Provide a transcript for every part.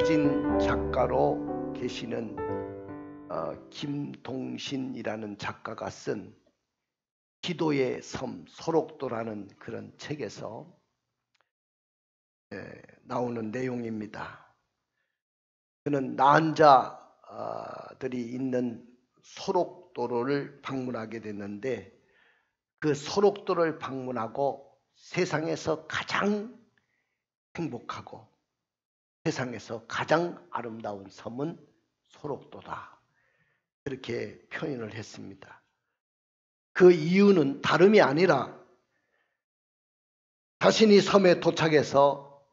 사진 작가로 계시는 김동신이라는 작가가 쓴 기도의 섬 소록도라는 그런 책에서 나오는 내용입니다. 그는 난자들이 있는 소록도를 방문하게 됐는데, 그 소록도를 방문하고 세상에서 가장 행복하고 세상에서 가장 아름다운 섬은 소록도다, 그렇게 표현을 했습니다. 그 이유는 다름이 아니라 자신이 섬에 도착해서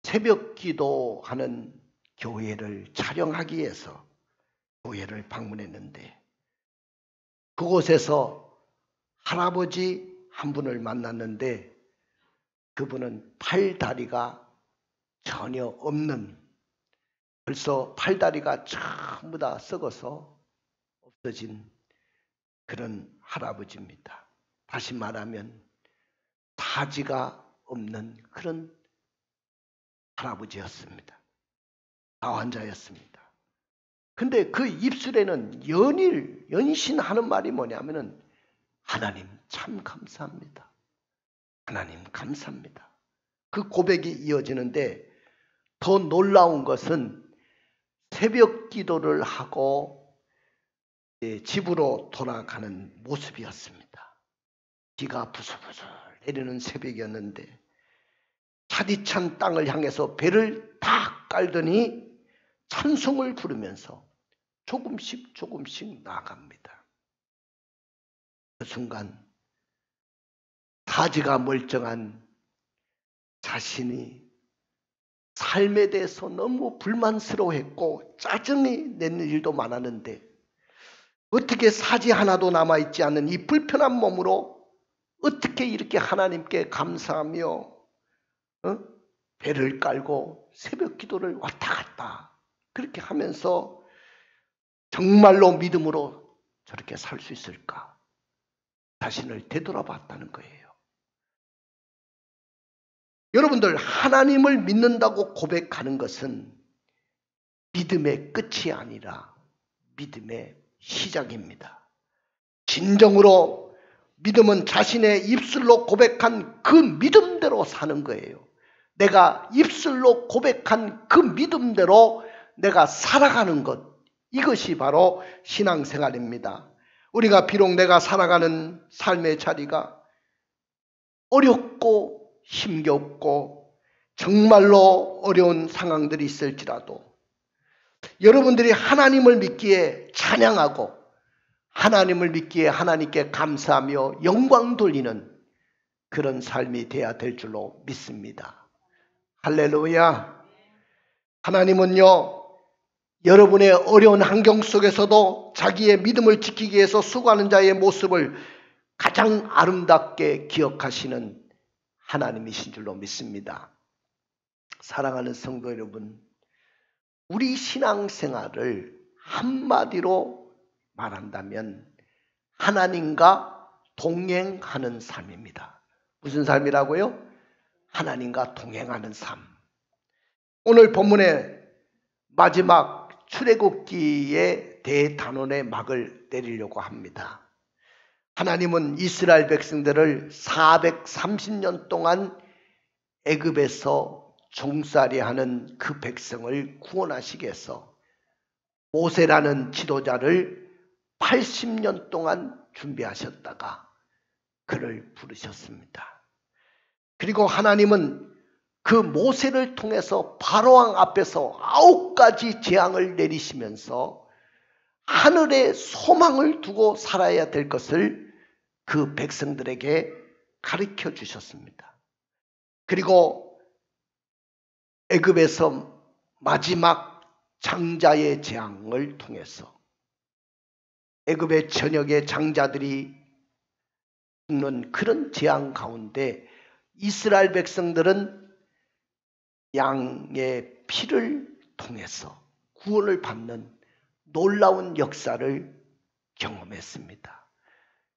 새벽 기도하는 교회를 촬영하기 위해서 교회를 방문했는데, 그곳에서 할아버지 한 분을 만났는데, 그분은 팔다리가 전혀 없는, 벌써 팔다리가 전부 다 썩어서 없어진 그런 할아버지입니다. 다시 말하면 다지가 없는 그런 할아버지였습니다. 나환자였습니다. 근데 그 입술에는 연신하는 말이 뭐냐면은, 하나님 참 감사합니다. 하나님 감사합니다. 그 고백이 이어지는데, 더 놀라운 것은 새벽 기도를 하고 집으로 돌아가는 모습이었습니다. 비가 부슬부슬 내리는 새벽이었는데 차디찬 땅을 향해서 배를 탁 깔더니 찬송을 부르면서 조금씩 나아갑니다. 그 순간 다지가 멀쩡한 자신이 삶에 대해서 너무 불만스러워했고 짜증이 내는 일도 많았는데, 어떻게 사지 하나도 남아있지 않는 이 불편한 몸으로 어떻게 이렇게 하나님께 감사하며 배를 깔고 새벽 기도를 왔다 갔다 그렇게 하면서 정말로 믿음으로 저렇게 살 수 있을까, 자신을 되돌아봤다는 거예요. 여러분들, 하나님을 믿는다고 고백하는 것은 믿음의 끝이 아니라 믿음의 시작입니다. 진정으로 믿음은 자신의 입술로 고백한 그 믿음대로 사는 거예요. 내가 입술로 고백한 그 믿음대로 내가 살아가는 것, 이것이 바로 신앙생활입니다. 우리가 비록 내가 살아가는 삶의 자리가 어렵고 힘겹고 정말로 어려운 상황들이 있을지라도, 여러분들이 하나님을 믿기에 찬양하고 하나님을 믿기에 하나님께 감사하며 영광 돌리는 그런 삶이 되어야 될 줄로 믿습니다. 할렐루야. 하나님은요, 여러분의 어려운 환경 속에서도 자기의 믿음을 지키기 위해서 수고하는 자의 모습을 가장 아름답게 기억하시는 하나님이신 줄로 믿습니다. 사랑하는 성도 여러분, 우리 신앙생활을 한마디로 말한다면 하나님과 동행하는 삶입니다. 무슨 삶이라고요? 하나님과 동행하는 삶. 오늘 본문의 마지막 출애굽기의 대단원의 막을 내리려고 합니다. 하나님은 이스라엘 백성들을 430년 동안 애굽에서 종살이하는 그 백성을 구원하시기 위해서 모세라는 지도자를 80년 동안 준비하셨다가 그를 부르셨습니다. 그리고 하나님은 그 모세를 통해서 바로왕 앞에서 9가지 재앙을 내리시면서 하늘에 소망을 두고 살아야 될 것을 그 백성들에게 가르쳐 주셨습니다. 그리고 애굽에서 마지막 장자의 재앙을 통해서 애굽의 전역의 장자들이 죽는 그런 재앙 가운데 이스라엘 백성들은 양의 피를 통해서 구원을 받는 놀라운 역사를 경험했습니다.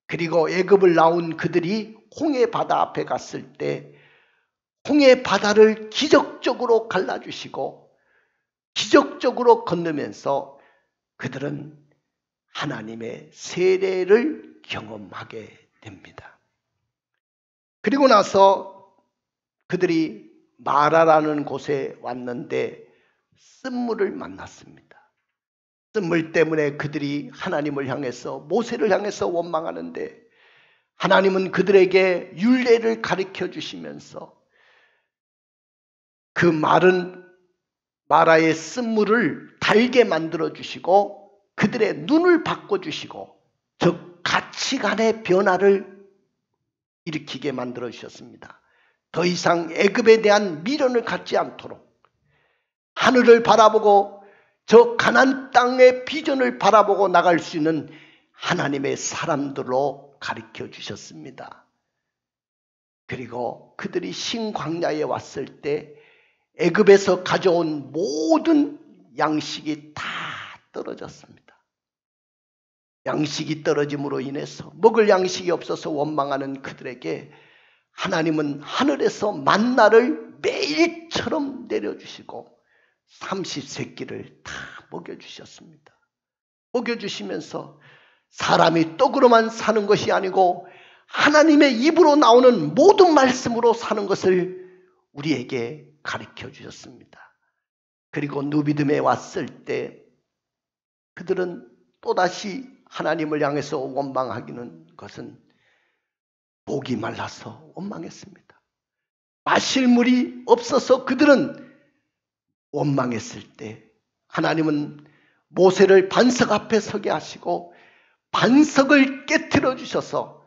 그리고 애굽을 나온 그들이 홍해 바다 앞에 갔을 때 홍해 바다를 기적적으로 갈라주시고 기적적으로 건너면서 그들은 하나님의 세례를 경험하게 됩니다. 그리고 나서 그들이 마라라는 곳에 왔는데 쓴물을 만났습니다. 쓴물 때문에 그들이 하나님을 향해서, 모세를 향해서 원망하는데 하나님은 그들에게 율례를 가르쳐 주시면서 그 마른 마라의 쓴물을 달게 만들어 주시고 그들의 눈을 바꿔주시고 즉 가치관의 변화를 일으키게 만들어 주셨습니다. 더 이상 애굽에 대한 미련을 갖지 않도록 하늘을 바라보고 저 가나안 땅의 비전을 바라보고 나갈 수 있는 하나님의 사람들로 가르쳐 주셨습니다. 그리고 그들이 신광야에 왔을 때 애굽에서 가져온 모든 양식이 다 떨어졌습니다. 양식이 떨어짐으로 인해서 먹을 양식이 없어서 원망하는 그들에게 하나님은 하늘에서 만나를 매일처럼 내려주시고 30세끼를 다 먹여주셨습니다. 먹여주시면서 사람이 떡으로만 사는 것이 아니고 하나님의 입으로 나오는 모든 말씀으로 사는 것을 우리에게 가르쳐 주셨습니다. 그리고 누비딤에 왔을 때 그들은 또다시 하나님을 향해서 원망하기는 것은 목이 말라서 원망했습니다. 마실 물이 없어서 그들은 원망했을 때 하나님은 모세를 반석 앞에 서게 하시고 반석을 깨트려 주셔서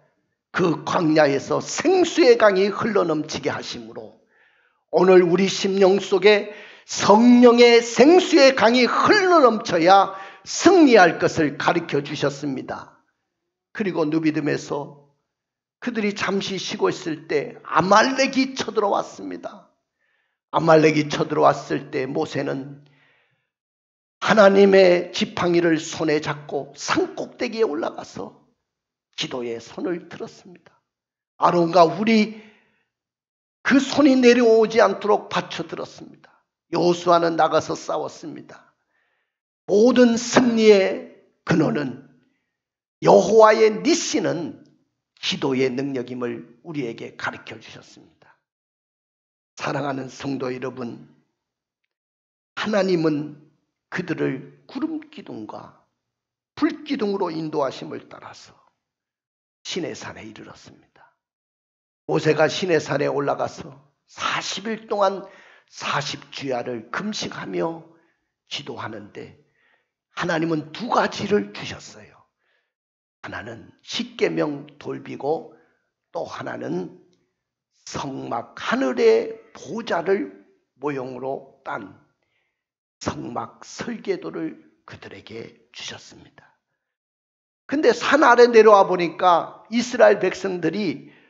그 광야에서 생수의 강이 흘러넘치게 하심으로 오늘 우리 심령 속에 성령의 생수의 강이 흘러넘쳐야 승리할 것을 가르쳐 주셨습니다. 그리고 누비딤에서 그들이 잠시 쉬고 있을 때 아말렉이 쳐들어왔습니다. 아말렉이 쳐들어왔을 때 모세는 하나님의 지팡이를 손에 잡고 산꼭대기에 올라가서 기도에 손을 들었습니다. 아론과 훌이 그 손이 내려오지 않도록 받쳐들었습니다. 여호수아는 나가서 싸웠습니다. 모든 승리의 근원은 여호와의 니시는 기도의 능력임을 우리에게 가르쳐 주셨습니다. 사랑하는 성도 여러분, 하나님은 그들을 구름기둥과 불기둥으로 인도하심을 따라서 시내산에 이르렀습니다. 모세가 시내산에 올라가서 40일 동안 40주야를 금식하며 기도하는데 하나님은 두 가지를 주셨어요. 하나는 십계명 돌비고 또 하나는 성막 하늘의 보좌를 모형으로 딴 성막 설계도를 그들에게 주셨습니다. 근데 산 아래 내려와 보니까 이스라엘 백성들이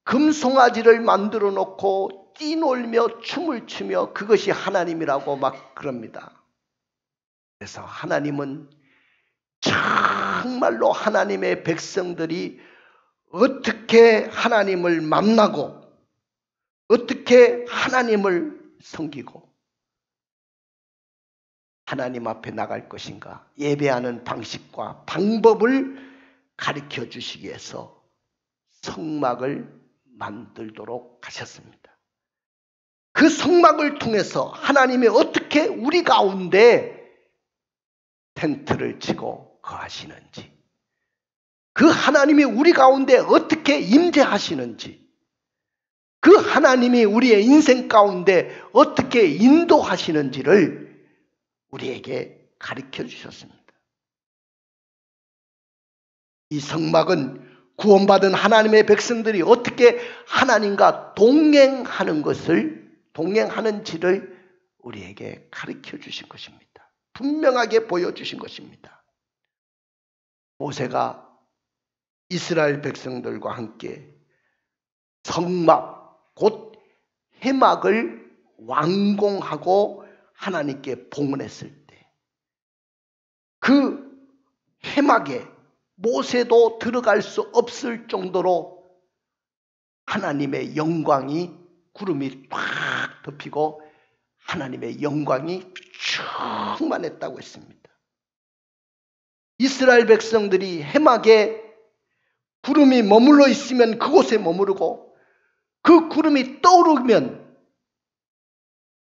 금송아지를 만들어 놓고 뛰놀며 춤을 추며 그것이 하나님이라고 막 그럽니다. 그래서 하나님은 정말로 하나님의 백성들이 어떻게 하나님을 만나고 어떻게 하나님을 섬기고 하나님 앞에 나갈 것인가 예배하는 방식과 방법을 가르쳐 주시기 위해서 성막을 만들도록 하셨습니다. 그 성막을 통해서 하나님이 어떻게 우리 가운데 텐트를 치고 거하시는지, 그 하나님이 우리 가운데 어떻게 임재하시는지, 그 하나님이 우리의 인생 가운데 어떻게 인도하시는지를 우리에게 가르쳐 주셨습니다. 이 성막은 구원받은 하나님의 백성들이 어떻게 하나님과 동행하는지를 우리에게 가르쳐 주신 것입니다. 분명하게 보여주신 것입니다. 모세가 이스라엘 백성들과 함께 성막 곧 회막을 완공하고 하나님께 봉헌했을 때 그 회막에 모세도 들어갈 수 없을 정도로 하나님의 영광이 구름이 팍 덮이고 하나님의 영광이 충만했다고 했습니다. 이스라엘 백성들이 해막에 구름이 머물러 있으면 그곳에 머무르고 그 구름이 떠오르면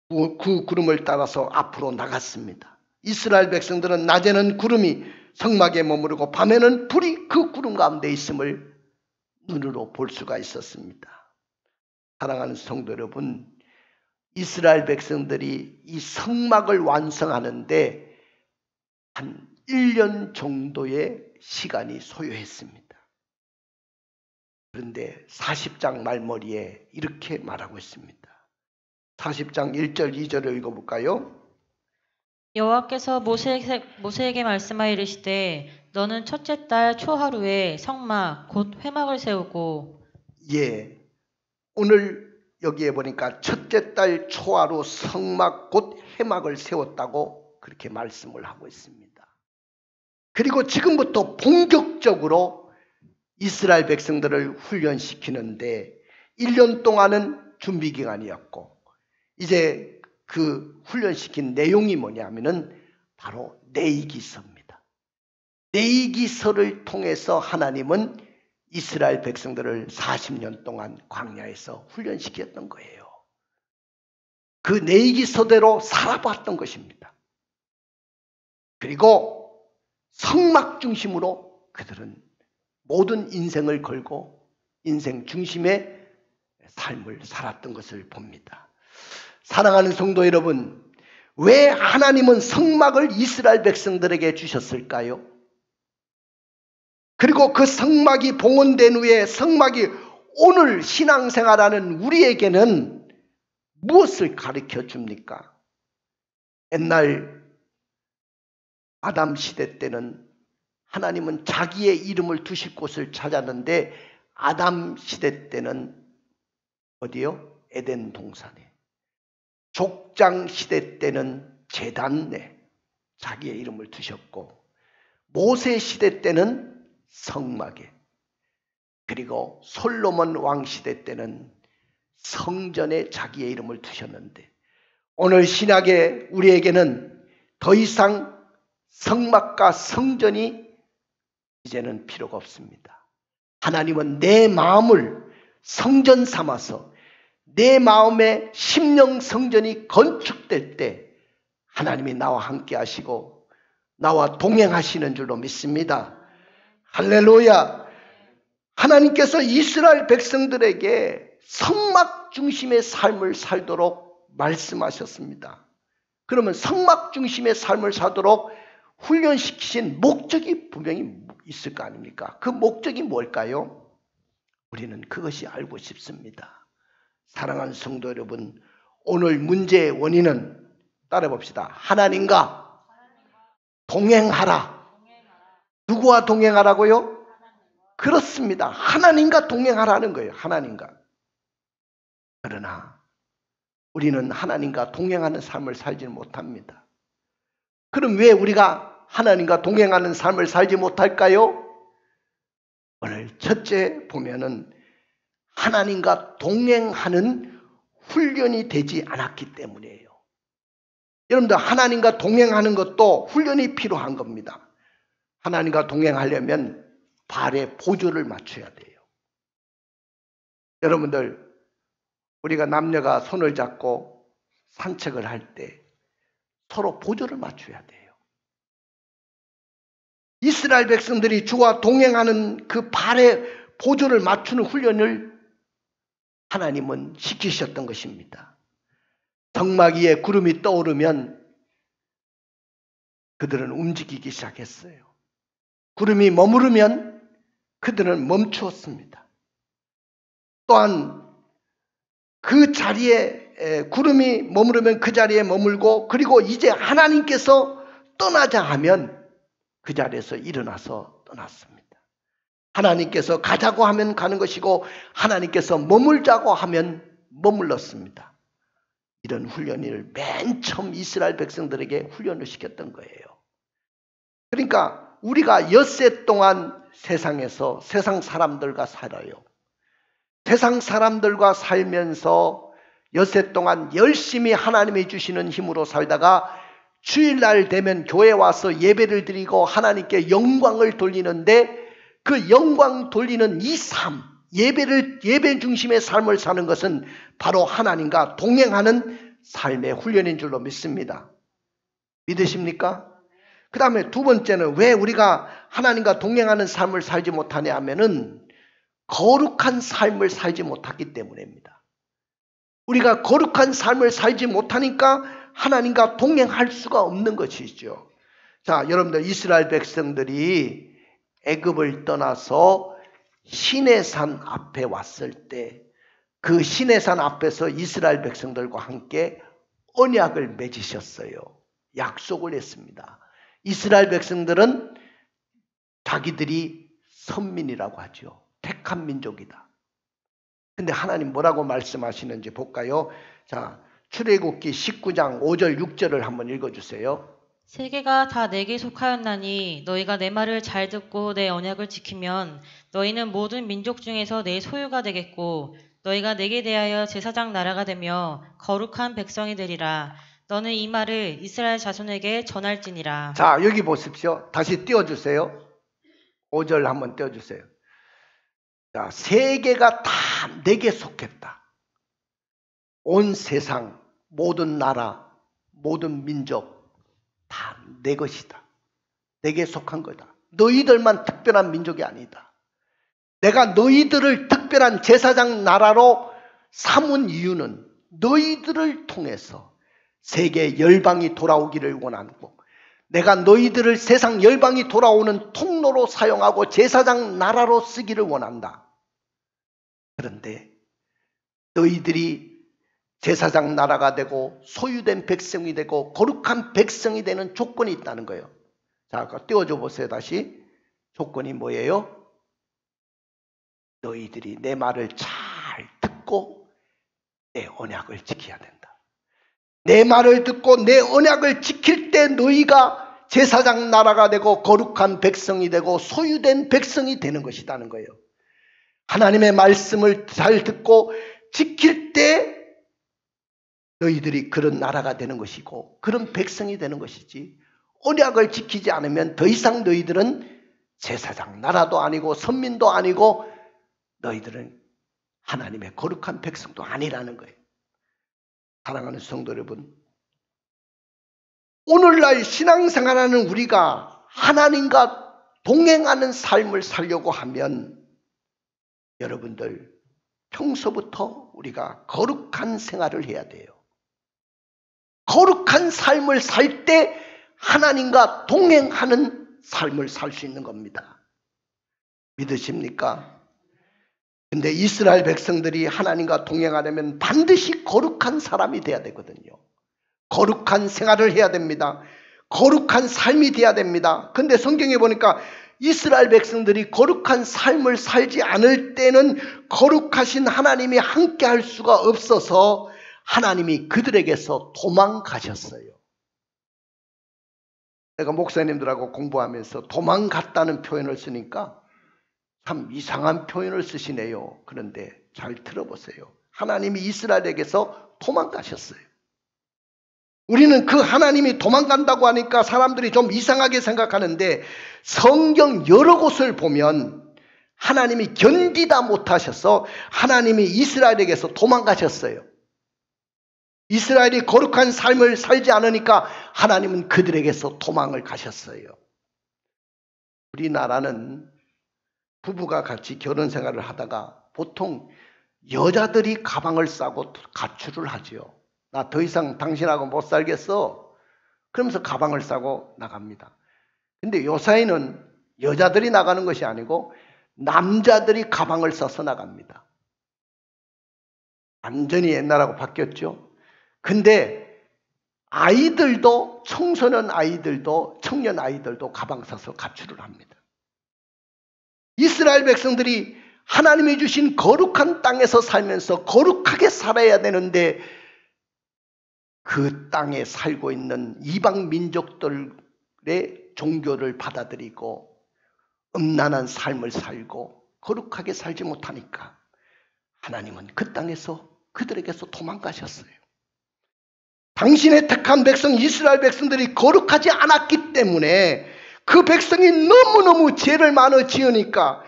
그 구름을 따라서 앞으로 나갔습니다. 이스라엘 백성들은 낮에는 구름이 성막에 머무르고 밤에는 불이 그 구름 가운데 있음을 눈으로 볼 수가 있었습니다. 사랑하는 성도 여러분, 이스라엘 백성들이 이 성막을 완성하는데 한 1년 정도의 시간이 소요했습니다. 그런데 40장 말머리에 이렇게 말하고 있습니다. 40장 1절 2절을 읽어볼까요? 여호와께서 모세에게 말씀하여 이르시되 너는 첫째 달 초하루에 성막 곧 회막을 세우고. 예, 오늘 여기에 보니까 첫째 달 초하루 성막 곧 회막을 세웠다고 그렇게 말씀을 하고 있습니다. 그리고 지금부터 본격적으로 이스라엘 백성들을 훈련시키는데 1년 동안은 준비 기간이었고 이제 그 훈련시킨 내용이 뭐냐면은 바로 내이기서입니다. 내이기서를 통해서 하나님은 이스라엘 백성들을 40년 동안 광야에서 훈련시켰던 거예요. 그 내이기서대로 살아봤던 것입니다. 그리고 성막 중심으로 그들은 모든 인생을 걸고 인생 중심의 삶을 살았던 것을 봅니다. 사랑하는 성도 여러분, 왜 하나님은 성막을 이스라엘 백성들에게 주셨을까요? 그리고 그 성막이 봉헌된 후에 성막이 오늘 신앙생활하는 우리에게는 무엇을 가르쳐 줍니까? 옛날 아담 시대 때는 하나님은 자기의 이름을 두실 곳을 찾았는데 아담 시대 때는 어디요? 에덴 동산에. 족장 시대 때는 제단에 자기의 이름을 두셨고 모세 시대 때는 성막에, 그리고 솔로몬 왕 시대 때는 성전에 자기의 이름을 두셨는데 오늘 신약의 우리에게는 더 이상 성막과 성전이 이제는 필요가 없습니다. 하나님은 내 마음을 성전 삼아서 내 마음의 심령 성전이 건축될 때 하나님이 나와 함께 하시고 나와 동행하시는 줄로 믿습니다. 할렐루야. 하나님께서 이스라엘 백성들에게 성막 중심의 삶을 살도록 말씀하셨습니다. 그러면 성막 중심의 삶을 살도록 훈련시키신 목적이 분명히 있을 거 아닙니까? 그 목적이 뭘까요? 우리는 그것이 알고 싶습니다. 사랑하는 성도 여러분, 오늘 문제의 원인은 따라 봅시다. 하나님과 동행하라. 누구와 동행하라고요? 그렇습니다. 하나님과 동행하라는 거예요. 하나님과. 그러나 우리는 하나님과 동행하는 삶을 살지 못합니다. 그럼 왜 우리가 하나님과 동행하는 삶을 살지 못할까요? 오늘 첫째 보면은 하나님과 동행하는 훈련이 되지 않았기 때문이에요. 여러분들 하나님과 동행하는 것도 훈련이 필요한 겁니다. 하나님과 동행하려면 발에 보조를 맞춰야 돼요. 여러분들 우리가 남녀가 손을 잡고 산책을 할 때 서로 보조를 맞춰야 돼요. 이스라엘 백성들이 주와 동행하는 그 발에 보조를 맞추는 훈련을 하나님은 시키셨던 것입니다. 성막 위에 구름이 떠오르면 그들은 움직이기 시작했어요. 구름이 머무르면 그들은 멈추었습니다. 또한 그 자리에 구름이 머무르면 그 자리에 머물고 그리고 이제 하나님께서 떠나자 하면 그 자리에서 일어나서 떠났습니다. 하나님께서 가자고 하면 가는 것이고 하나님께서 머물자고 하면 머물렀습니다. 이런 훈련을 맨 처음 이스라엘 백성들에게 훈련을 시켰던 거예요. 그러니까 우리가 엿새 동안 세상에서 세상 사람들과 살아요. 세상 사람들과 살면서 엿새 동안 열심히 하나님이 주시는 힘으로 살다가 주일날 되면 교회 와서 예배를 드리고 하나님께 영광을 돌리는데 그 영광 돌리는 이 삶, 예배 중심의 삶을 사는 것은 바로 하나님과 동행하는 삶의 훈련인 줄로 믿습니다. 믿으십니까? 그 다음에 두 번째는 왜 우리가 하나님과 동행하는 삶을 살지 못하냐 하면은 거룩한 삶을 살지 못하기 때문입니다. 우리가 거룩한 삶을 살지 못하니까 하나님과 동행할 수가 없는 것이죠. 자, 여러분들 이스라엘 백성들이 애굽을 떠나서 시내산 앞에 왔을 때 그 시내산 앞에서 이스라엘 백성들과 함께 언약을 맺으셨어요. 약속을 했습니다. 이스라엘 백성들은 자기들이 선민이라고 하죠. 택한 민족이다. 근데 하나님 뭐라고 말씀하시는지 볼까요? 자, 출애굽기 19장 5절 6절을 한번 읽어주세요. 세계가 다 내게 속하였나니 너희가 내 말을 잘 듣고 내 언약을 지키면 너희는 모든 민족 중에서 내 소유가 되겠고 너희가 내게 대하여 제사장 나라가 되며 거룩한 백성이 되리라. 너는 이 말을 이스라엘 자손에게 전할지니라. 자, 여기 보십시오. 다시 띄워주세요. 5절 한번 띄워주세요. 자, 세계가 다 내게 속했다. 온 세상, 모든 나라, 모든 민족 다 내 것이다. 내게 속한 거다. 너희들만 특별한 민족이 아니다. 내가 너희들을 특별한 제사장 나라로 삼은 이유는 너희들을 통해서 세계 열방이 돌아오기를 원하고 내가 너희들을 세상 열방이 돌아오는 통로로 사용하고 제사장 나라로 쓰기를 원한다. 그런데 너희들이 제사장 나라가 되고 소유된 백성이 되고 거룩한 백성이 되는 조건이 있다는 거예요. 자, 띄워줘 보세요. 다시. 조건이 뭐예요? 너희들이 내 말을 잘 듣고 내 언약을 지켜야 된다. 내 말을 듣고 내 언약을 지킬 때 너희가 제사장 나라가 되고 거룩한 백성이 되고 소유된 백성이 되는 것이라는 거예요. 하나님의 말씀을 잘 듣고 지킬 때 너희들이 그런 나라가 되는 것이고 그런 백성이 되는 것이지, 언약을 지키지 않으면 더 이상 너희들은 제사장 나라도 아니고 선민도 아니고 너희들은 하나님의 거룩한 백성도 아니라는 거예요. 사랑하는 성도 여러분, 오늘날 신앙생활하는 우리가 하나님과 동행하는 삶을 살려고 하면 여러분들 평소부터 우리가 거룩한 생활을 해야 돼요. 거룩한 삶을 살 때 하나님과 동행하는 삶을 살 수 있는 겁니다. 믿으십니까? 근데 이스라엘 백성들이 하나님과 동행하려면 반드시 거룩한 사람이 돼야 되거든요. 거룩한 생활을 해야 됩니다. 거룩한 삶이 돼야 됩니다. 근데 성경에 보니까 이스라엘 백성들이 거룩한 삶을 살지 않을 때는 거룩하신 하나님이 함께 할 수가 없어서 하나님이 그들에게서 도망가셨어요. 내가 목사님들하고 공부하면서 도망갔다는 표현을 쓰니까 참 이상한 표현을 쓰시네요. 그런데 잘 들어보세요. 하나님이 이스라엘에게서 도망가셨어요. 우리는 그 하나님이 도망간다고 하니까 사람들이 좀 이상하게 생각하는데 성경 여러 곳을 보면 하나님이 견디다 못하셔서 하나님이 이스라엘에게서 도망가셨어요. 이스라엘이 거룩한 삶을 살지 않으니까 하나님은 그들에게서 도망을 가셨어요. 우리나라는 부부가 같이 결혼 생활을 하다가 보통 여자들이 가방을 싸고 가출을 하죠. 나 더 이상 당신하고 못 살겠어. 그러면서 가방을 싸고 나갑니다. 근데 요사이는 여자들이 나가는 것이 아니고 남자들이 가방을 싸서 나갑니다. 완전히 옛날하고 바뀌었죠. 근데 아이들도, 청소년 아이들도, 청년 아이들도 가방 싸서 가출을 합니다. 이스라엘 백성들이 하나님이 주신 거룩한 땅에서 살면서 거룩하게 살아야 되는데 그 땅에 살고 있는 이방 민족들의 종교를 받아들이고 음란한 삶을 살고 거룩하게 살지 못하니까 하나님은 그 땅에서 그들에게서 도망가셨어요. 당신의 택한 백성 이스라엘 백성들이 거룩하지 않았기 때문에 그 백성이 너무너무 죄를 많이 지으니까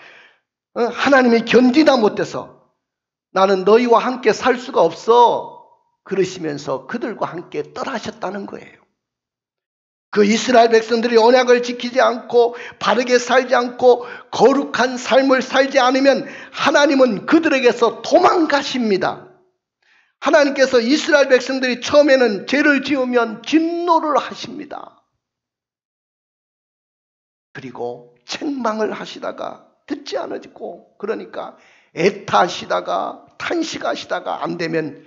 하나님이 견디다 못해서 나는 너희와 함께 살 수가 없어 그러시면서 그들과 함께 떠나셨다는 거예요. 그 이스라엘 백성들이 언약을 지키지 않고 바르게 살지 않고 거룩한 삶을 살지 않으면 하나님은 그들에게서 도망가십니다. 하나님께서 이스라엘 백성들이 처음에는 죄를 지으면 진노를 하십니다. 그리고 책망을 하시다가 듣지 않으시고 그러니까 애타하시다가 탄식하시다가 안 되면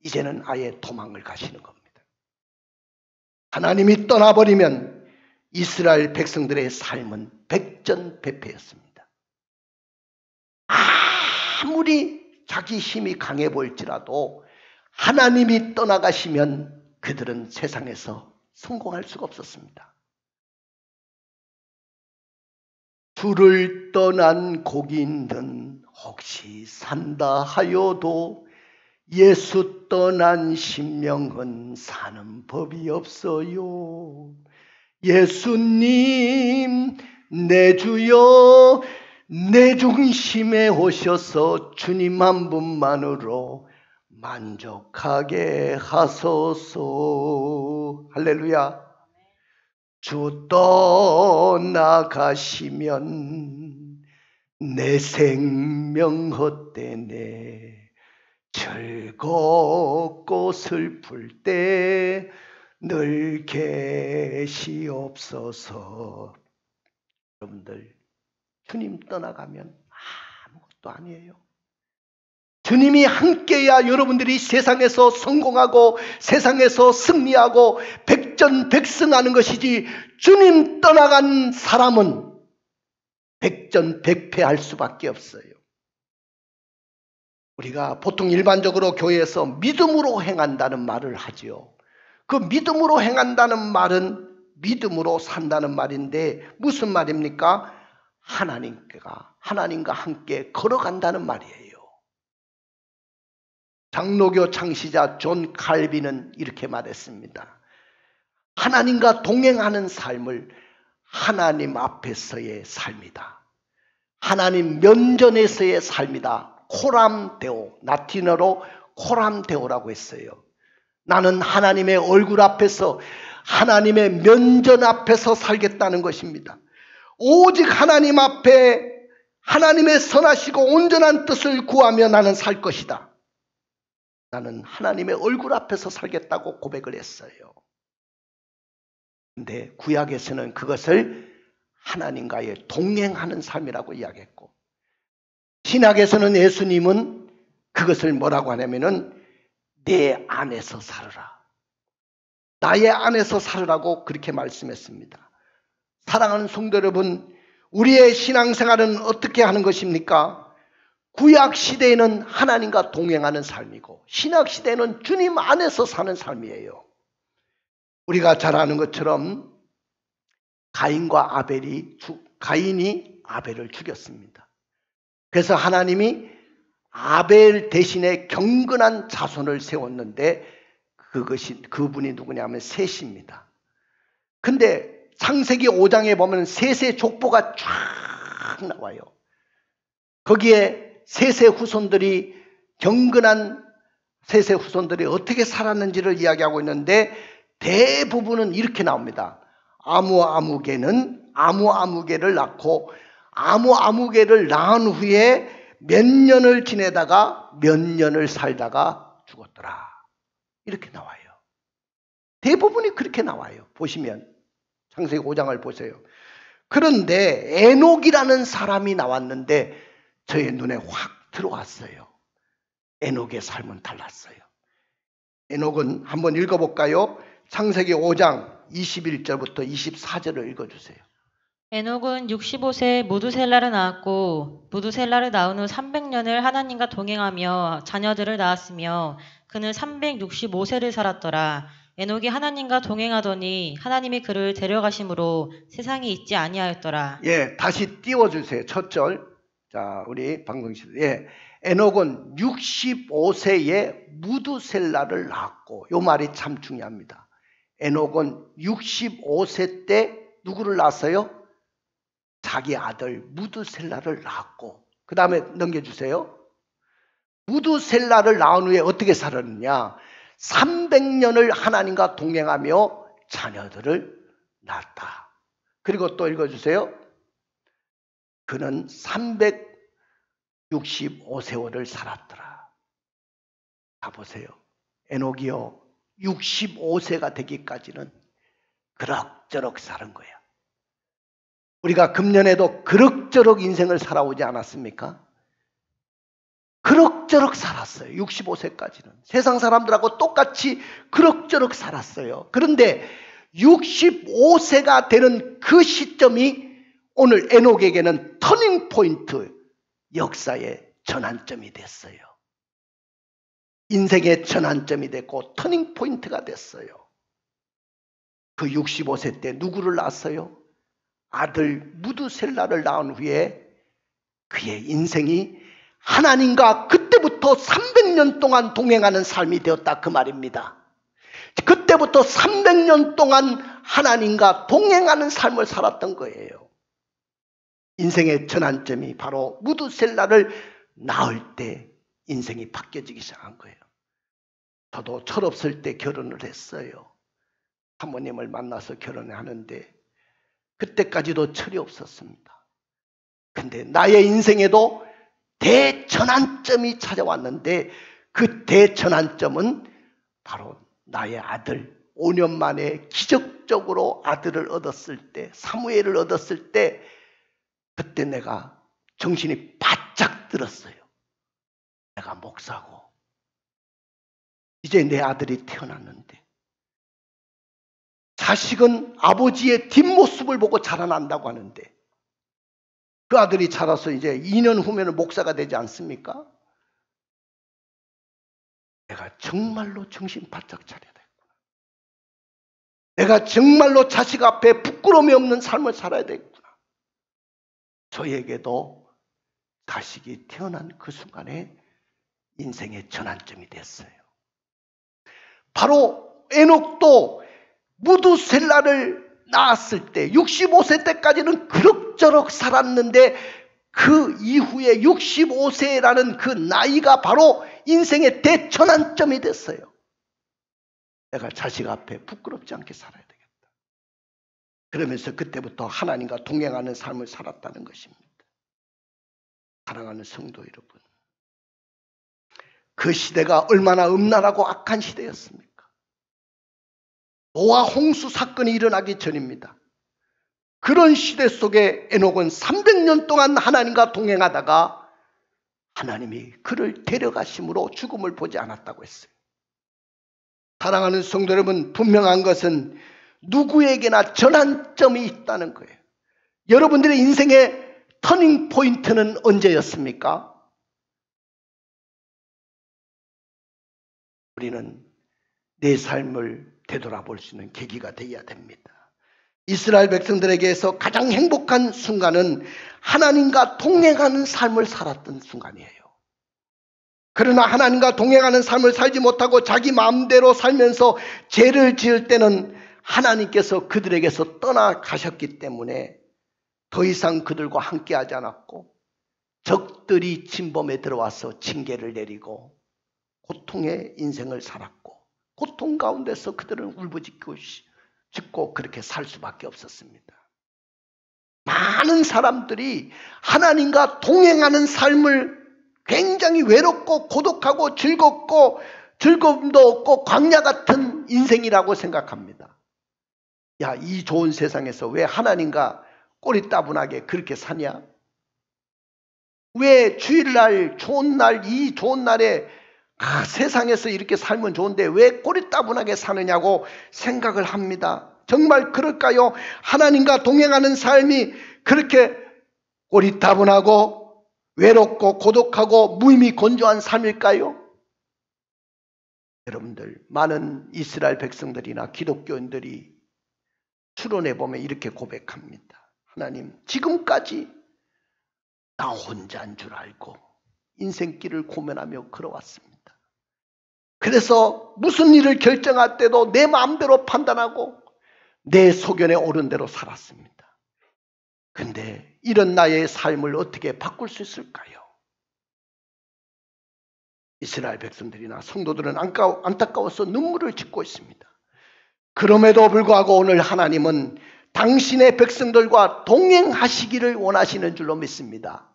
이제는 아예 도망을 가시는 겁니다. 하나님이 떠나버리면 이스라엘 백성들의 삶은 백전백패였습니다. 아무리 자기 힘이 강해 보일지라도 하나님이 떠나가시면 그들은 세상에서 성공할 수가 없었습니다. 주를 떠난 고기는 혹시 산다 하여도 예수 떠난 심령은 사는 법이 없어요. 예수님 내 주여 내 중심에 오셔서 주님 한 분만으로 만족하게 하소서. 할렐루야. 주 떠나가시면 내 생명 헛되네. 즐겁고 슬플 때 늘 계시옵소서. 여러분들 주님 떠나가면 아무것도 아니에요. 주님이 함께야 여러분들이 세상에서 성공하고 세상에서 승리하고 백전백승하는 것이지 주님 떠나간 사람은 백전백패할 수밖에 없어요. 우리가 보통 일반적으로 교회에서 믿음으로 행한다는 말을 하지요. 그 믿음으로 행한다는 말은 믿음으로 산다는 말인데 무슨 말입니까? 하나님과 함께 걸어간다는 말이에요. 장로교 창시자 존 칼빈은 이렇게 말했습니다. 하나님과 동행하는 삶을 하나님 앞에서의 삶이다. 하나님 면전에서의 삶이다. 코람데오, 라틴어로 코람데오라고 했어요. 나는 하나님의 얼굴 앞에서 하나님의 면전 앞에서 살겠다는 것입니다. 오직 하나님 앞에 하나님의 선하시고 온전한 뜻을 구하며 나는 살 것이다. 나는 하나님의 얼굴 앞에서 살겠다고 고백을 했어요. 근데 구약에서는 그것을 하나님과의 동행하는 삶이라고 이야기했고, 신약에서는 예수님은 그것을 뭐라고 하냐면은 내 안에서 살으라. 나의 안에서 살으라고 그렇게 말씀했습니다. 사랑하는 성도 여러분, 우리의 신앙생활은 어떻게 하는 것입니까? 구약 시대에는 하나님과 동행하는 삶이고 신약 시대에는 주님 안에서 사는 삶이에요. 우리가 잘 아는 것처럼 가인이 아벨을 죽였습니다. 그래서 하나님이 아벨 대신에 경건한 자손을 세웠는데 그분이 누구냐면 셋입니다. 근데 창세기 5장에 보면 셋의 족보가 쫙 나와요. 거기에 셋의 후손들이 경건한 셋의 후손들이 어떻게 살았는지를 이야기하고 있는데 대부분은 이렇게 나옵니다. 아무아무개는 아무아무개를 낳고 아무아무개를 낳은 후에 몇 년을 지내다가 몇 년을 살다가 죽었더라. 이렇게 나와요. 대부분이 그렇게 나와요. 보시면 창세기 5장을 보세요. 그런데 에녹이라는 사람이 나왔는데 저의 눈에 확 들어왔어요. 에녹의 삶은 달랐어요. 에녹은 한번 읽어볼까요? 창세기 5장 21절부터 24절을 읽어주세요. 에녹은 65세에 무두셀라를 낳았고 무두셀라를 낳은 후 300년을 하나님과 동행하며 자녀들을 낳았으며 그는 365세를 살았더라. 에녹이 하나님과 동행하더니 하나님이 그를 데려가심으로 세상에 있지 아니하였더라. 예, 다시 띄워주세요. 첫 절. 자, 우리 방송실. 예, 에녹은 65세에 무두셀라를 낳았고, 이 말이 참 중요합니다. 에녹은 65세 때 누구를 낳았어요? 자기 아들 무두셀라를 낳았고, 그 다음에 넘겨주세요. 무두셀라를 낳은 후에 어떻게 살았느냐? 300년을 하나님과 동행하며 자녀들을 낳았다. 그리고 또 읽어주세요. 그는 365세월을 살았더라. 가보세요. 에녹이요, 65세가 되기까지는 그럭저럭 사는 거야. 우리가 금년에도 그럭저럭 인생을 살아오지 않았습니까? 그럭저럭 살았어요. 65세까지는. 세상 사람들하고 똑같이 그럭저럭 살았어요. 그런데 65세가 되는 그 시점이 오늘 에녹에게는 터닝 포인트, 역사의 전환점이 됐어요. 인생의 전환점이 됐고 터닝 포인트가 됐어요. 그 65세 때 누구를 낳았어요? 아들 무두셀라를 낳은 후에 그의 인생이 하나님과 그때부터 300년 동안 동행하는 삶이 되었다, 그 말입니다. 그때부터 300년 동안 하나님과 동행하는 삶을 살았던 거예요. 인생의 전환점이 바로 무두셀라를 낳을 때 인생이 바뀌어지기 시작한 거예요. 저도 철없을 때 결혼을 했어요. 사모님을 만나서 결혼을 하는데 그때까지도 철이 없었습니다. 근데 나의 인생에도 대전환점이 찾아왔는데 그 대전환점은 바로 나의 아들, 5년 만에 기적적으로 아들을 얻었을 때, 사무엘을 얻었을 때, 그때 내가 정신이 바짝 들었어요. 내가 목사고 이제 내 아들이 태어났는데, 자식은 아버지의 뒷모습을 보고 자라난다고 하는데 그 아들이 자라서 이제 2년 후면 목사가 되지 않습니까? 내가 정말로 정신 바짝 차려야 되겠구나. 내가 정말로 자식 앞에 부끄러움이 없는 삶을 살아야 되겠구나. 저에게도 자식이 태어난 그 순간에 인생의 전환점이 됐어요. 바로 에녹도 무두셀라를 낳았을 때 65세 때까지는 그럭저럭 살았는데 그 이후에 65세라는 그 나이가 바로 인생의 대전환점이 됐어요. 내가 자식 앞에 부끄럽지 않게 살아야 되겠다. 그러면서 그때부터 하나님과 동행하는 삶을 살았다는 것입니다. 사랑하는 성도 여러분, 그 시대가 얼마나 음란하고 악한 시대였습니까? 노아 홍수 사건이 일어나기 전입니다. 그런 시대 속에 에녹은 300년 동안 하나님과 동행하다가 하나님이 그를 데려가심으로 죽음을 보지 않았다고 했어요. 사랑하는 성도 여러분, 분명한 것은 누구에게나 전환점이 있다는 거예요. 여러분들의 인생의 터닝 포인트는 언제였습니까? 우리는 내 삶을 되돌아볼 수 있는 계기가 되어야 됩니다. 이스라엘 백성들에게서 가장 행복한 순간은 하나님과 동행하는 삶을 살았던 순간이에요. 그러나 하나님과 동행하는 삶을 살지 못하고 자기 마음대로 살면서 죄를 지을 때는 하나님께서 그들에게서 떠나가셨기 때문에 더 이상 그들과 함께하지 않았고 적들이 침범에 들어와서 징계를 내리고 고통의 인생을 살았고 고통 가운데서 그들은 울부짖고 그렇게 살 수밖에 없었습니다. 많은 사람들이 하나님과 동행하는 삶을 굉장히 외롭고 고독하고 즐겁고 즐거움도 없고 광야 같은 인생이라고 생각합니다. 야, 이 좋은 세상에서 왜 하나님과 꼬리따분하게 그렇게 사냐? 왜 주일날 좋은 날, 이 좋은 날에 세상에서 이렇게 살면 좋은데 왜 꼬리따분하게 사느냐고 생각을 합니다. 정말 그럴까요? 하나님과 동행하는 삶이 그렇게 꼬리따분하고 외롭고 고독하고 무의미 건조한 삶일까요? 여러분들, 많은 이스라엘 백성들이나 기독교인들이 추론해 보면 이렇게 고백합니다. 하나님, 지금까지 나 혼자인 줄 알고 인생길을 고민하며 걸어왔습니다. 그래서 무슨 일을 결정할 때도 내 마음대로 판단하고 내 소견에 옳은 대로 살았습니다. 근데 이런 나의 삶을 어떻게 바꿀 수 있을까요? 이스라엘 백성들이나 성도들은 안타까워서 눈물을 짓고 있습니다. 그럼에도 불구하고 오늘 하나님은 당신의 백성들과 동행하시기를 원하시는 줄로 믿습니다.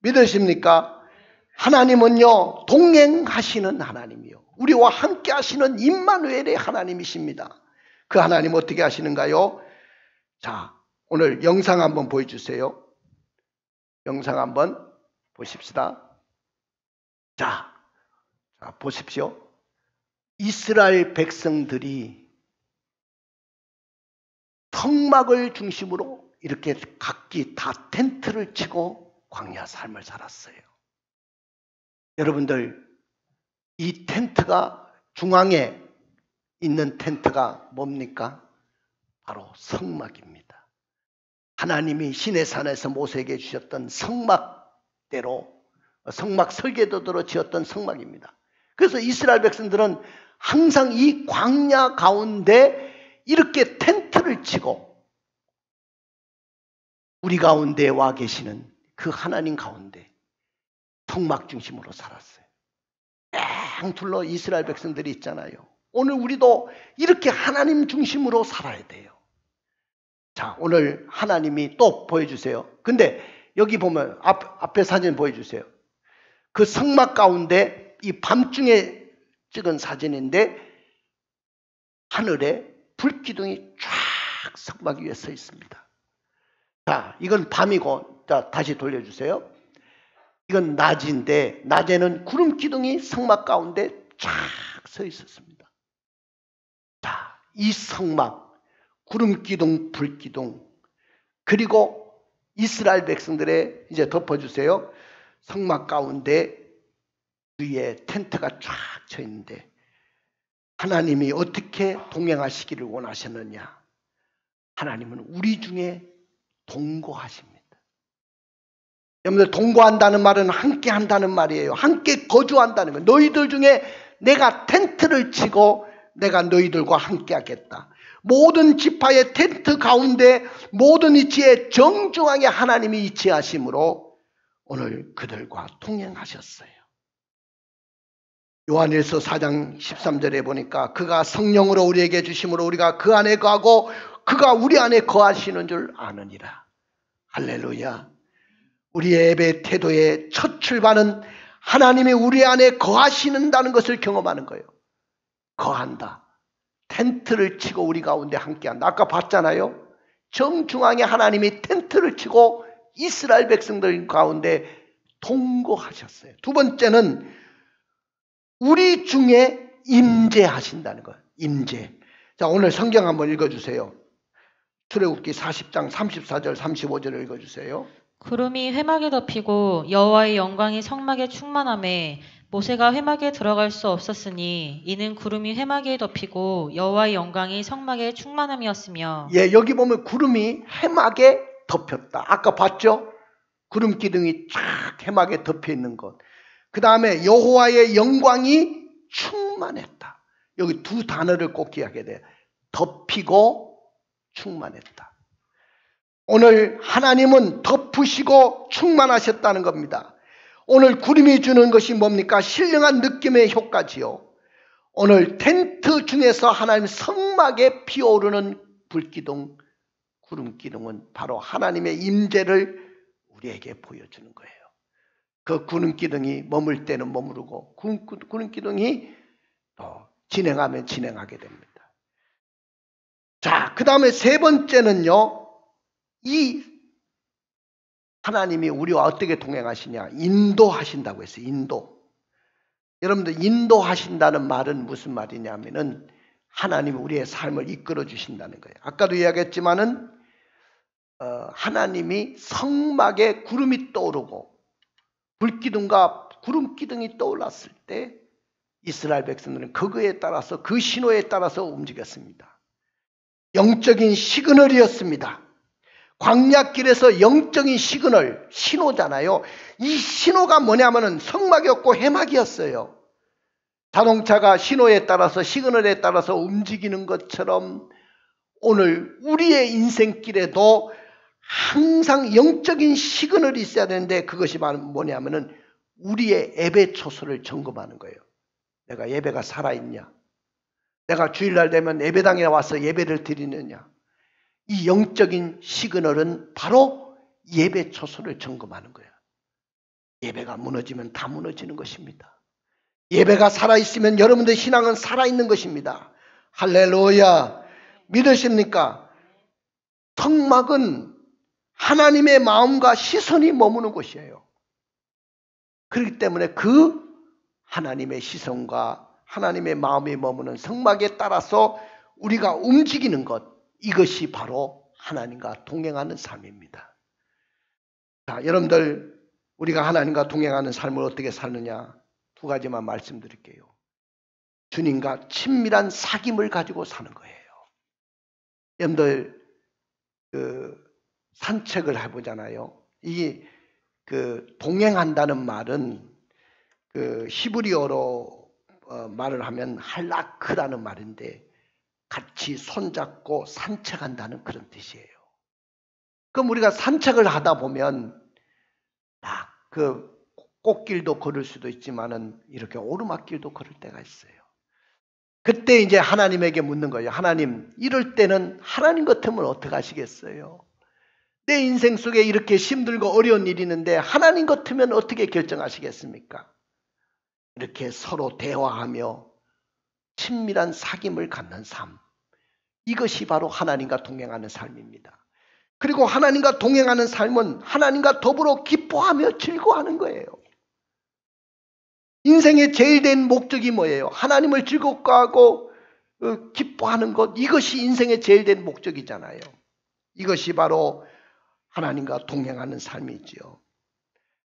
믿으십니까? 하나님은요, 동행하시는 하나님이요, 우리와 함께 하시는 임마누엘의 하나님이십니다. 그 하나님 어떻게 하시는가요? 자, 오늘 영상 한번 보여주세요. 영상 한번 보십시다. 자, 보십시오. 이스라엘 백성들이 성막을 중심으로 이렇게 각기 다 텐트를 치고 광야 삶을 살았어요. 여러분들, 이 텐트가 중앙에 있는 텐트가 뭡니까? 바로 성막입니다. 하나님이 시내산에서 모세에게 주셨던 성막대로, 성막 설계도대로 지었던 성막입니다. 그래서 이스라엘 백성들은 항상 이 광야 가운데 이렇게 텐트를 치고 우리 가운데 와 계시는 그 하나님 가운데 성막 중심으로 살았어요. 뺑 둘러 이스라엘 백성들이 있잖아요. 오늘 우리도 이렇게 하나님 중심으로 살아야 돼요. 자, 오늘 하나님이 또 보여주세요. 근데 여기 보면 앞에 사진 보여주세요. 그 성막 가운데 이 밤중에 찍은 사진인데 하늘에 불기둥이 쫙 성막 위에 서 있습니다. 자, 이건 밤이고, 자, 다시 돌려주세요. 이건 낮인데 낮에는 구름 기둥이 성막 가운데 쫙 서 있었습니다. 자, 이 성막, 구름 기둥, 불 기둥, 그리고 이스라엘 백성들의, 이제 덮어주세요. 성막 가운데 위에 텐트가 쫙 쳐 있는데 하나님이 어떻게 동행하시기를 원하셨느냐? 하나님은 우리 중에 동거하십니다. 여러분들, 동거한다는 말은 함께 한다는 말이에요. 함께 거주한다는 거예요. 너희들 중에 내가 텐트를 치고 내가 너희들과 함께 하겠다. 모든 지파의 텐트 가운데 모든 위치에 정중하게 하나님이 위치하심으로 오늘 그들과 동행하셨어요. 요한일서 4장 13절에 보니까 그가 성령으로 우리에게 주심으로 우리가 그 안에 거하고 그가 우리 안에 거하시는 줄 아느니라. 할렐루야. 우리의 예배 태도의 첫 출발은 하나님이 우리 안에 거하시는다는 것을 경험하는 거예요. 거한다. 텐트를 치고 우리 가운데 함께한다. 아까 봤잖아요. 정중앙에 하나님이 텐트를 치고 이스라엘 백성들 가운데 동거하셨어요. 두 번째는 우리 중에 임재하신다는 거예요. 임재. 자, 오늘 성경 한번 읽어주세요. 출애굽기 40장 34절 35절을 읽어주세요. 구름이 회막에 덮이고 여호와의 영광이 성막에 충만하매 모세가 회막에 들어갈 수 없었으니 이는 구름이 회막에 덮이고 여호와의 영광이 성막에 충만함이었으며. 예, 여기 보면 구름이 회막에 덮였다. 아까 봤죠? 구름 기둥이 쫙 해막에 덮여 있는 것. 그 다음에 여호와의 영광이 충만했다. 여기 두 단어를 꼭 기억해야 돼요. 덮이고 충만했다. 오늘 하나님은 덮으시고 충만하셨다는 겁니다. 오늘 구름이 주는 것이 뭡니까? 신령한 느낌의 효과지요. 오늘 텐트 중에서 하나님 성막에 피어오르는 불기둥, 구름기둥은 바로 하나님의 임재를 우리에게 보여주는 거예요. 그 구름기둥이 머물 때는 머무르고 구름기둥이 또 진행하면 진행하게 됩니다. 자, 그 다음에 세 번째는요. 이 하나님이 우리와 어떻게 동행하시냐? 인도하신다고 했어요. 인도. 여러분들, 인도하신다는 말은 무슨 말이냐면은 하나님이 우리의 삶을 이끌어 주신다는 거예요. 아까도 이야기했지만은 하나님이 성막에 구름이 떠오르고 불기둥과 구름기둥이 떠올랐을 때 이스라엘 백성들은 그거에 따라서, 그 신호에 따라서 움직였습니다. 영적인 시그널이었습니다. 광야길에서 영적인 시그널, 신호잖아요. 이 신호가 뭐냐면은 성막이었고 해막이었어요. 자동차가 신호에 따라서 시그널에 따라서 움직이는 것처럼 오늘 우리의 인생길에도 항상 영적인 시그널이 있어야 되는데 그것이 뭐냐면은 우리의 예배 초소를 점검하는 거예요. 내가 예배가 살아있냐? 내가 주일날 되면 예배당에 와서 예배를 드리느냐? 이 영적인 시그널은 바로 예배 초소를 점검하는 거예요. 예배가 무너지면 다 무너지는 것입니다. 예배가 살아있으면 여러분들의 신앙은 살아있는 것입니다. 할렐루야. 믿으십니까? 성막은 하나님의 마음과 시선이 머무는 곳이에요. 그렇기 때문에 그 하나님의 시선과 하나님의 마음이 머무는 성막에 따라서 우리가 움직이는 것, 이것이 바로 하나님과 동행하는 삶입니다. 자, 여러분들 우리가 하나님과 동행하는 삶을 어떻게 사느냐 두 가지만 말씀드릴게요. 주님과 친밀한 사귐을 가지고 사는 거예요. 여러분들 산책을 해보잖아요. 이 동행한다는 말은 히브리어로 말을 하면 할라크라는 말인데 같이 손잡고 산책한다는 그런 뜻이에요. 그럼 우리가 산책을 하다 보면 꽃길도 걸을 수도 있지만은 이렇게 오르막길도 걸을 때가 있어요. 그때 이제 하나님에게 묻는 거예요. 하나님, 이럴 때는 하나님 같으면 어떻게 하시겠어요? 내 인생 속에 이렇게 힘들고 어려운 일이 있는데 하나님 같으면 어떻게 결정하시겠습니까? 이렇게 서로 대화하며 친밀한 사귐을 갖는 삶. 이것이 바로 하나님과 동행하는 삶입니다. 그리고 하나님과 동행하는 삶은 하나님과 더불어 기뻐하며 즐거워하는 거예요. 인생의 제일 된 목적이 뭐예요? 하나님을 즐겁게 하고 기뻐하는 것. 이것이 인생의 제일 된 목적이잖아요. 이것이 바로 하나님과 동행하는 삶이지요.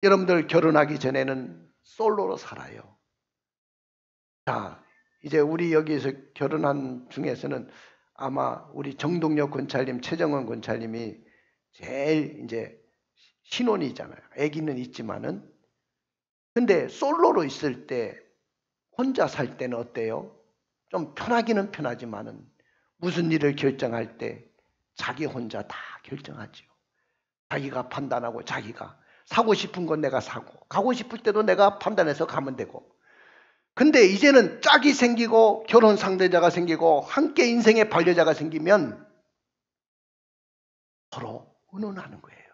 여러분들 결혼하기 전에는 솔로로 살아요. 자, 이제 우리 여기에서 결혼한 중에서는 아마 우리 정동혁 권찰님, 최정원 권찰님이 제일 이제 신혼이잖아요. 아기는 있지만은. 근데 솔로로 있을 때 혼자 살 때는 어때요? 좀 편하기는 편하지만은 무슨 일을 결정할 때 자기 혼자 다 결정하죠. 자기가 판단하고 자기가 사고 싶은 건 내가 사고 가고 싶을 때도 내가 판단해서 가면 되고. 근데 이제는 짝이 생기고 결혼 상대자가 생기고 함께 인생의 반려자가 생기면 서로 의논하는 거예요.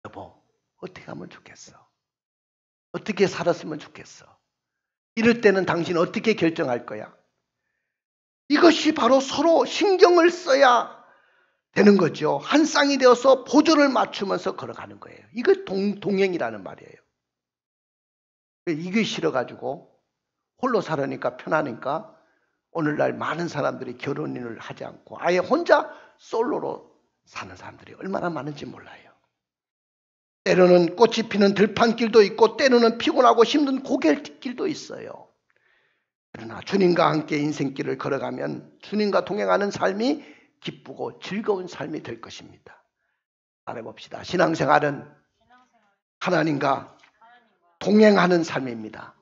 여보, 어떻게 하면 좋겠어? 어떻게 살았으면 좋겠어? 이럴 때는 당신 어떻게 결정할 거야? 이것이 바로 서로 신경을 써야 되는 거죠. 한 쌍이 되어서 보조를 맞추면서 걸어가는 거예요. 이걸 동행이라는 말이에요. 이게 싫어가지고 홀로 살으니까 편하니까 오늘날 많은 사람들이 결혼을 하지 않고 아예 혼자 솔로로 사는 사람들이 얼마나 많은지 몰라요. 때로는 꽃이 피는 들판길도 있고 때로는 피곤하고 힘든 고갯길도 있어요. 그러나 주님과 함께 인생길을 걸어가면 주님과 동행하는 삶이 기쁘고 즐거운 삶이 될 것입니다. 말해봅시다. 신앙생활은 하나님과 동행하는 삶입니다.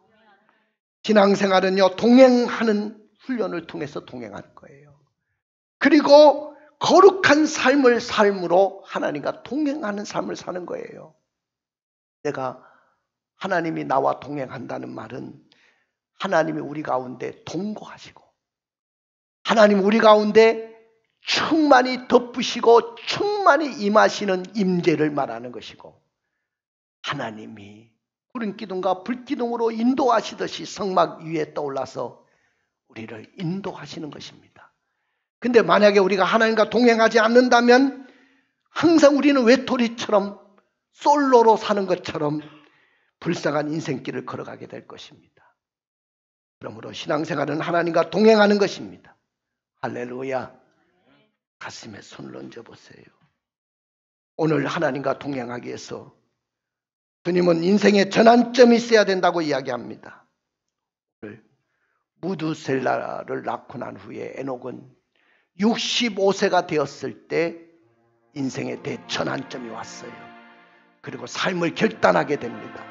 신앙생활은요, 동행하는 훈련을 통해서 동행할 거예요. 그리고 거룩한 삶을 삶으로 하나님과 동행하는 삶을 사는 거예요. 내가 하나님이 나와 동행한다는 말은 하나님이 우리 가운데 동거하시고 하나님 우리 가운데 충만히 덮으시고 충만히 임하시는 임재를 말하는 것이고 하나님이 구름 기둥과 불 기둥으로 인도하시듯이 성막 위에 떠올라서 우리를 인도하시는 것입니다. 근데 만약에 우리가 하나님과 동행하지 않는다면 항상 우리는 외톨이처럼 솔로로 사는 것처럼 불쌍한 인생길을 걸어가게 될 것입니다. 그러므로 신앙생활은 하나님과 동행하는 것입니다. 할렐루야. 가슴에 손을 얹어보세요. 오늘 하나님과 동행하기 위해서 주님은 인생의 전환점이 있어야 된다고 이야기합니다. 오늘 무두셀라를 낳고 난 후에 에녹은 65세가 되었을 때 인생의 대전환점이 왔어요. 그리고 삶을 결단하게 됩니다.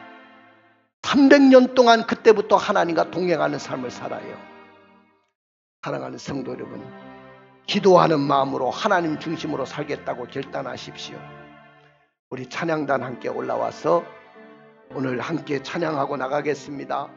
300년 동안 그때부터 하나님과 동행하는 삶을 살아요. 사랑하는 성도 여러분, 기도하는 마음으로 하나님 중심으로 살겠다고 결단하십시오. 우리 찬양단 함께 올라와서 오늘 함께 찬양하고 나가겠습니다.